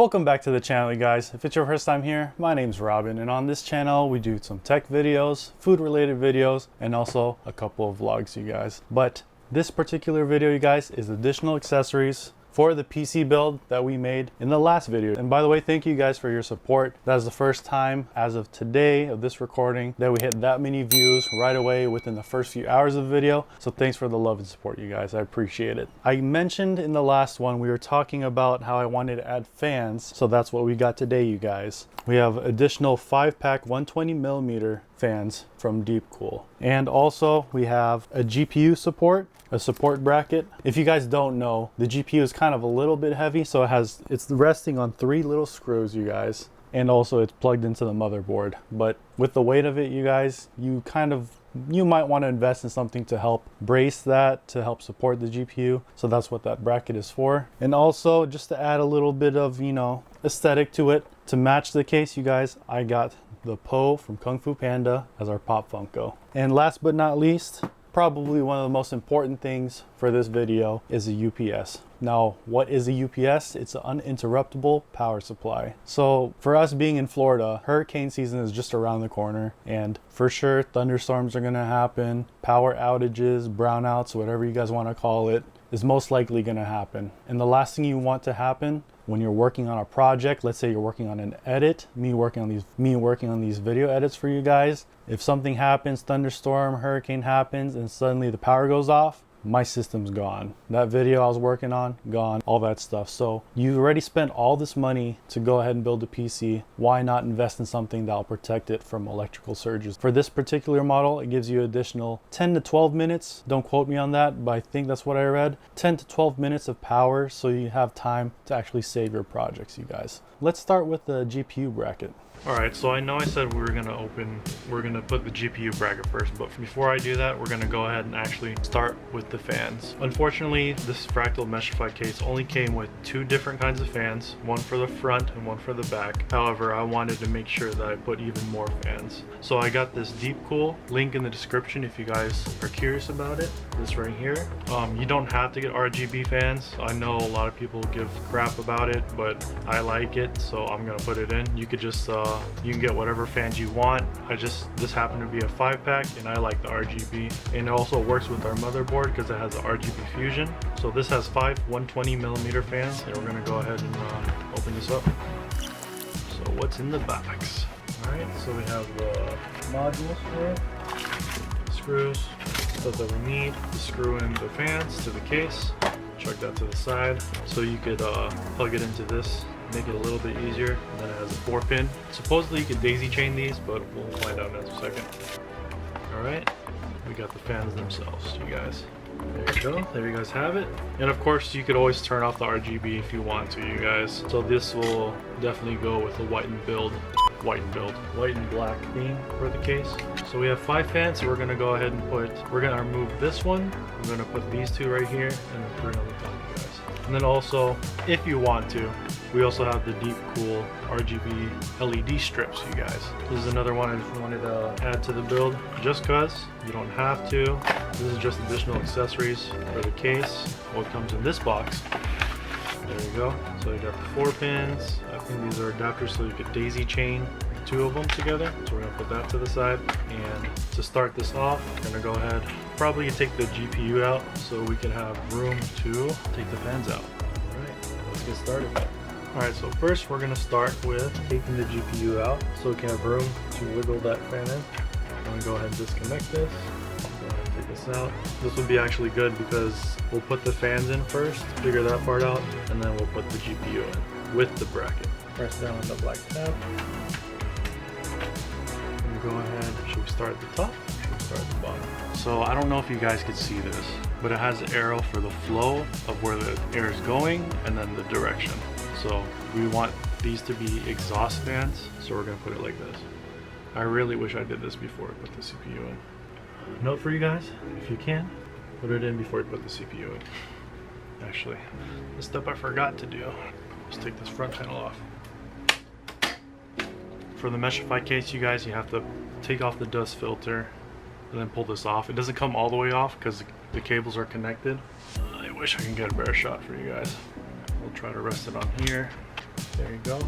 Welcome back to the channel, you guys. If it's your first time here, my name's Robin, and on this channel we do some tech videos, food related videos, and also a couple of vlogs, you guys. But this particular video, you guys, is additional accessories for the PC build that we made in the last video. And by the way, thank you guys for your support. That is the first time as of today of this recording that we hit that many views right away within the first few hours of the video. So thanks for the love and support, you guys. I appreciate it. I mentioned in the last one, we were talking about how I wanted to add fans. So that's what we got today, you guys. We have additional 5-pack 120mm fans from Deepcool. And also we have a GPU support, a support bracket. If you guys don't know, the GPU is kind of a little bit heavy, so it's resting on 3 little screws, you guys. And also it's plugged into the motherboard. But with the weight of it, you guys, you might want to invest in something to help brace that, to help support the GPU. So that's what that bracket is for. And also just to add a little bit of, aesthetic to it, to match the case, you guys, I got the Po from Kung Fu Panda as our Pop Funko. And last but not least, probably one of the most important things for this video is a UPS. Now, what is a UPS? It's an uninterruptible power supply. So for us being in Florida, hurricane season is just around the corner, and for sure thunderstorms are gonna happen, power outages, brownouts, whatever you guys want to call it, is most likely gonna happen. And the last thing you want to happen when you're working on a project, let's say you're working on an edit, me working on these video edits for you guys, if something happens, thunderstorm, hurricane happens, and suddenly the power goes off, my system's gone. That video I was working on, gone, all that stuff. So you already spent all this money to go ahead and build a PC. Why not invest in something that'll protect it from electrical surges? For this particular model, it gives you additional 10 to 12 minutes. Don't quote me on that, but I think that's what I read. 10 to 12 minutes of power, so you have time to actually save your projects, you guys. Let's start with the GPU bracket. Alright, so I know I said we were gonna put the GPU bracket first, but before I do that, we're gonna go ahead and actually start with the fans. Unfortunately, this fractal meshified case only came with 2 different kinds of fans, one for the front and one for the back. However, I wanted to make sure that I put even more fans. So I got this Deepcool, link in the description if you guys are curious about it, this right here. You don't have to get RGB fans. I know a lot of people give crap about it, but I like it, so I'm gonna put it in. You could just you can get whatever fans you want. This happened to be a 5-pack, and I like the RGB, and it also works with our motherboard because it has the RGB fusion. So this has 5 120mm fans, and we're going to go ahead and open this up. So what's in the box? Alright, so we have the modules for it, screws, stuff that we need to screw in the fans to the case. Chuck that to the side, so you could plug it into this, make it a little bit easier. And then it has a 4-pin. Supposedly you could daisy chain these, but we'll find out in a second. Alright, we got the fans themselves, you guys. There you go, there you guys have it. And of course you could always turn off the RGB if you want to, you guys. So this will definitely go with the white and black theme for the case. So we have 5 fans, so we're gonna go ahead and we're gonna remove this one. We're gonna put these 2 right here and 3 on the top, you guys. And then also, if you want to, we also have the Deepcool RGB LED strips, you guys. This is another one I just wanted to add to the build, just cause you don't have to. This is just additional accessories for the case. What comes in this box. There you go. So you got the 4 pins. I think these are adapters so you could daisy chain 2 of them together. So we're gonna put that to the side. And to start this off, we're gonna go ahead, probably take the GPU out so we can have room to take the fans out. All right, let's get started. Alright, so first we're going to start with taking the GPU out so we can have room to wiggle that fan in. I'm going to go ahead and disconnect this. Go ahead and take this out. This would be actually good because we'll put the fans in first, figure that part out, and then we'll put the GPU in with the bracket. Press down on the black tab. And go ahead, should we start at the top? Should we start at the bottom? So I don't know if you guys could see this, but it has an arrow for the flow of where the air is going and then the direction. So we want these to be exhaust fans, so we're going to put it like this. I really wish I did this before I put the CPU in. Note for you guys, if you can, put it in before you put the CPU in. Actually, the step I forgot to do, let's take this front panel off. For the meshified case, you guys, you have to take off the dust filter and then pull this off. It doesn't come all the way off because the cables are connected. I wish I can get a better shot for you guys. We'll try to rest it on here. There you go.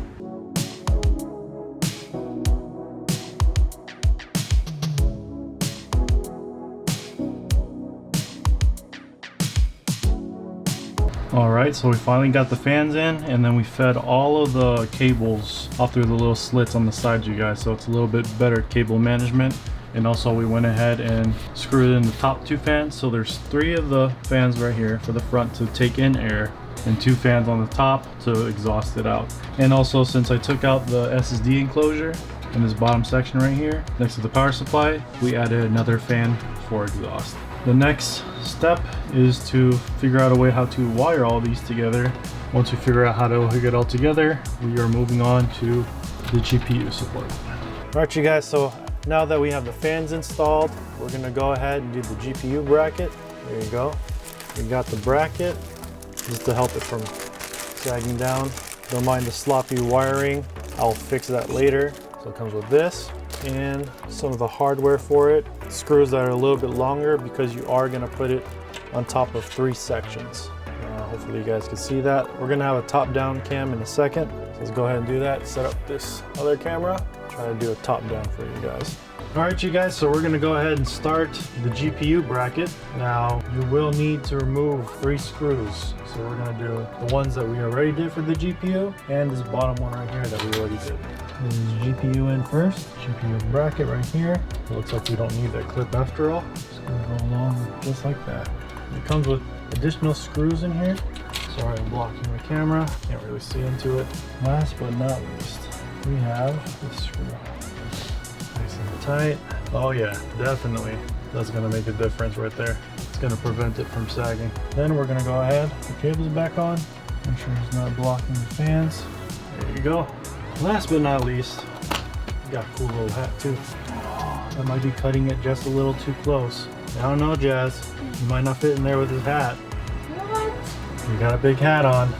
Alright, so we finally got the fans in, and then we fed all of the cables off through the little slits on the sides, you guys, so it's a little bit better cable management. And also we went ahead and screwed in the top 2 fans, so there's 3 of the fans right here for the front to take in air, and 2 fans on the top to exhaust it out. And also, since I took out the SSD enclosure in this bottom section right here next to the power supply, we added another fan for exhaust. The next step is to figure out a way how to wire all these together. Once we figure out how to hook it all together, we are moving on to the GPU support. Alright you guys, so now that we have the fans installed, we're gonna go ahead and do the GPU bracket. There you go. We got the bracket just to help it from sagging down. Don't mind the sloppy wiring, I'll fix that later. So it comes with this and some of the hardware for it. Screws that are a little bit longer because you are gonna put it on top of 3 sections. Hopefully you guys can see that. We're gonna have a top-down cam in a second. So let's go ahead and do that. Set up this other camera. Try to do a top-down for you guys. All right, you guys, so we're gonna go ahead and start the GPU bracket. Now, you will need to remove 3 screws. So we're gonna do the ones that we already did for the GPU and this bottom one right here that we already did. This is GPU in first, GPU bracket right here. It looks like we don't need that clip after all. It's gonna go along just like that. It comes with additional screws in here. Sorry, I'm blocking the camera. Can't really see into it. Last but not least, we have this screw. Nice and tight. Oh yeah, definitely. That's gonna make a difference right there. It's gonna prevent it from sagging. Then we're gonna go ahead, put the cables back on. Make sure it's not blocking the fans. There you go. Last but not least, you got a cool little hat too. Oh, that might be cutting it just a little too close. I don't know, Jazz. You might not fit in there with his hat. What? You got a big hat on.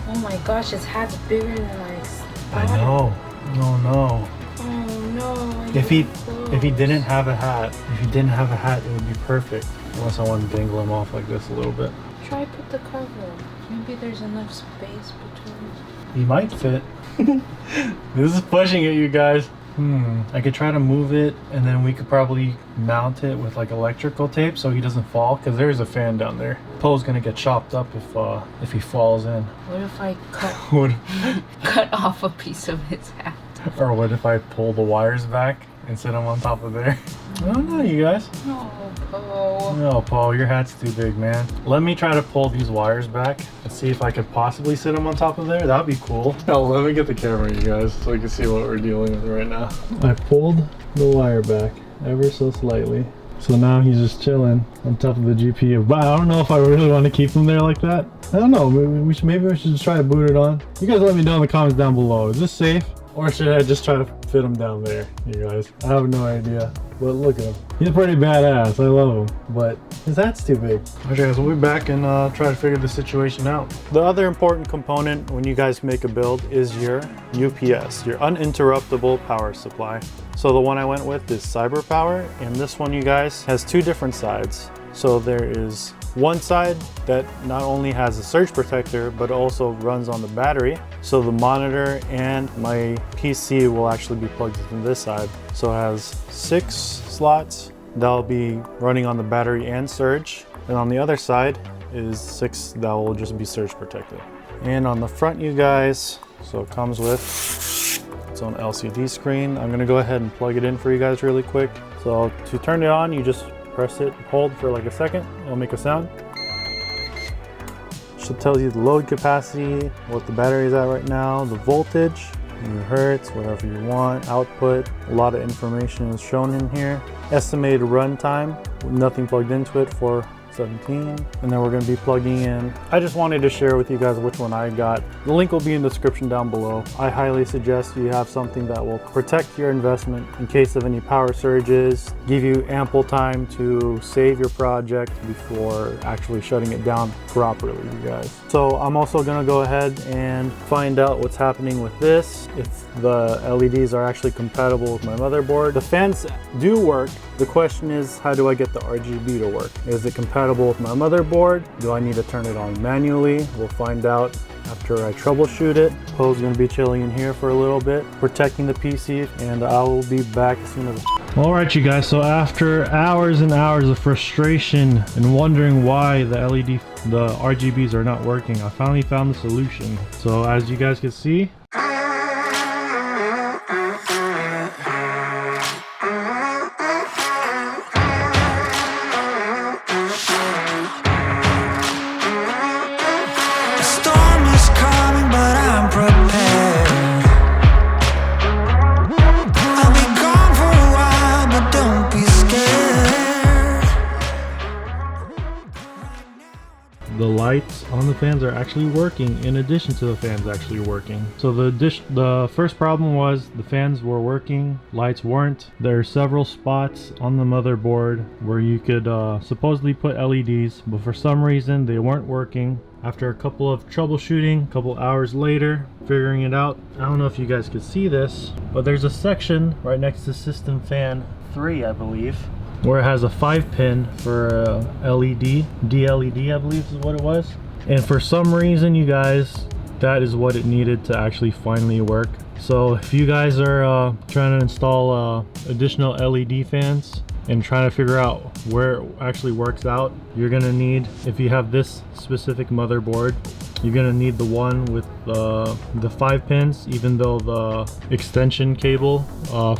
Oh my gosh, his hat's bigger than my I know. Oh no. Oh no. If he didn't have a hat, it would be perfect. Unless I want to dangle him off like this a little bit. Try put the cover. Maybe there's enough space between. He might fit. This is pushing it, you guys. I could try to move it, and then we could probably mount it with like electrical tape so he doesn't fall, because there's a fan down there. Poe's gonna get chopped up if he falls in. What if I cut What? cut off a piece of his hat? Or what if I pull the wires back and sit him on top of there? I don't know, you guys. No, Poe. No, Paul, your hat's too big, man. Let me try to pull these wires back and see if I could possibly sit them on top of there. That'd be cool. Oh, let me get the camera, you guys, so you can see what we're dealing with right now. I pulled the wire back ever so slightly. So now he's just chilling on top of the GPU. But I don't know if I really want to keep him there like that. I don't know, maybe we should just try to boot it on. You guys let me know in the comments down below. Is this safe? Or should I just try to fit him down there, you guys? I have no idea. But look at him. He's pretty badass. I love him. But his hat's too big. Okay, guys, we'll be back and try to figure the situation out. The other important component when you guys make a build is your UPS, your uninterruptible power supply. So the one I went with is Cyber Power, and this one, you guys, has 2 different sides. So there is one side that not only has a surge protector, but also runs on the battery. So the monitor and my PC will actually be plugged into this side. So it has 6 slots that'll be running on the battery and surge. And on the other side is 6 that will just be surge protected. And on the front, you guys, so it comes with its own LCD screen. I'm gonna go ahead and plug it in for you guys really quick. So to turn it on, you just press it, hold for like a second, it'll make a sound. It tells you the load capacity, what the battery is at right now, the voltage, your hertz, whatever you want, output. A lot of information is shown in here. Estimated run time, nothing plugged into it for 17. And then we're going to be plugging in. I just wanted to share with you guys which one I got. The link will be in the description down below. I highly suggest you have something that will protect your investment in case of any power surges, give you ample time to save your project before actually shutting it down properly, you guys. So I'm also going to go ahead and find out what's happening with this, if the LEDs are actually compatible with my motherboard. The fans do work. The question is, how do I get the RGB to work? Is it compatible with my motherboard? Do I need to turn it on manually? We'll find out after I troubleshoot it. Poe's gonna be chilling in here for a little bit, protecting the PC, and I will be back as soon as. Alright you guys, so after hours and hours of frustration and wondering why the RGBs are not working, I finally found the solution. So as you guys can see, the lights on the fans are actually working in addition to the fans actually working. So the first problem was the fans were working, lights weren't. There are several spots on the motherboard where you could supposedly put LEDs, but for some reason they weren't working. After a couple of troubleshooting, a couple hours later, figuring it out, I don't know if you guys could see this, but there's a section right next to system fan 3, I believe, where it has a 5-pin for LED, DLED I believe is what it was. And for some reason, you guys, that is what it needed to actually finally work. So if you guys are trying to install additional LED fans and trying to figure out where it actually works out, you're gonna need, if you have this specific motherboard, you're gonna need the one with the 5 pins, even though the extension cable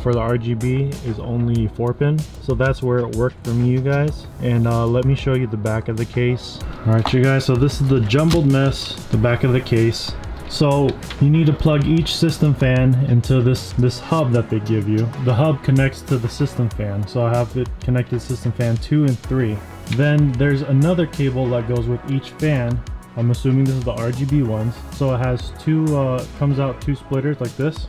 for the RGB is only 4-pin. So that's where it worked for me, you guys. And let me show you the back of the case. All right, you guys, so this is the jumbled mess, the back of the case. So you need to plug each system fan into this hub that they give you. The hub connects to the system fan, so I have it connected to system fan 2 and 3. Then there's another cable that goes with each fan. I'm assuming this is the RGB ones. So it has two, comes out 2 splitters like this.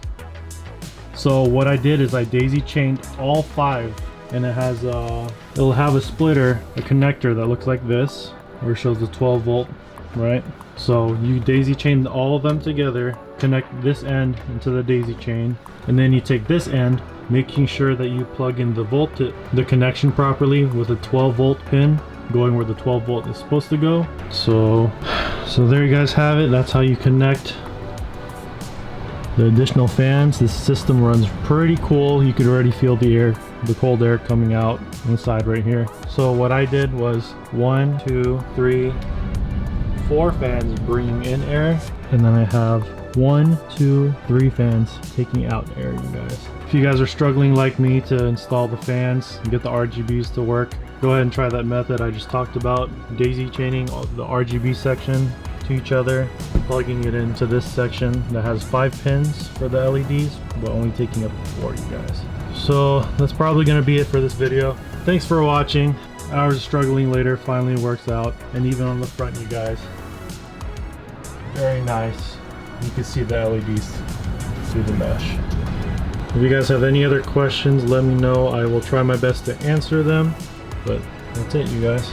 So what I did is I daisy chained all 5, and it has it'll have a splitter, a connector that looks like this, where it shows the 12 volt, right? So you daisy chain all of them together, connect this end into the daisy chain, and then you take this end, making sure that you plug in the connection properly with a 12 volt pin going where the 12 volt is supposed to go. So there you guys have it. That's how you connect the additional fans. This system runs pretty cool. You could already feel the air, the cold air coming out inside right here. So what I did was 1, 2, 3, 4 fans bringing in air, and then I have 1, 2, 3 fans taking out air, you guys. If you guys are struggling like me to install the fans and get the RGBs to work, go ahead and try that method I just talked about. Daisy chaining the RGB section to each other, plugging it into this section that has 5 pins for the LEDs, but only taking up 4, you guys. So that's probably gonna be it for this video. Thanks for watching. Hours of struggling later, finally works out. And even on the front, you guys, very nice. You can see the LEDs through the mesh. If you guys have any other questions, let me know. I will try my best to answer them. But that's it, you guys.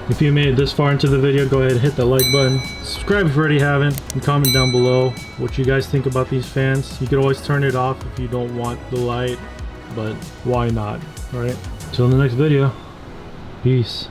If you made it this far into the video, go ahead and hit that like button. Subscribe if you already haven't, and comment down below what you guys think about these fans. You can always turn it off if you don't want the light, but why not, alright? Till the next video, peace.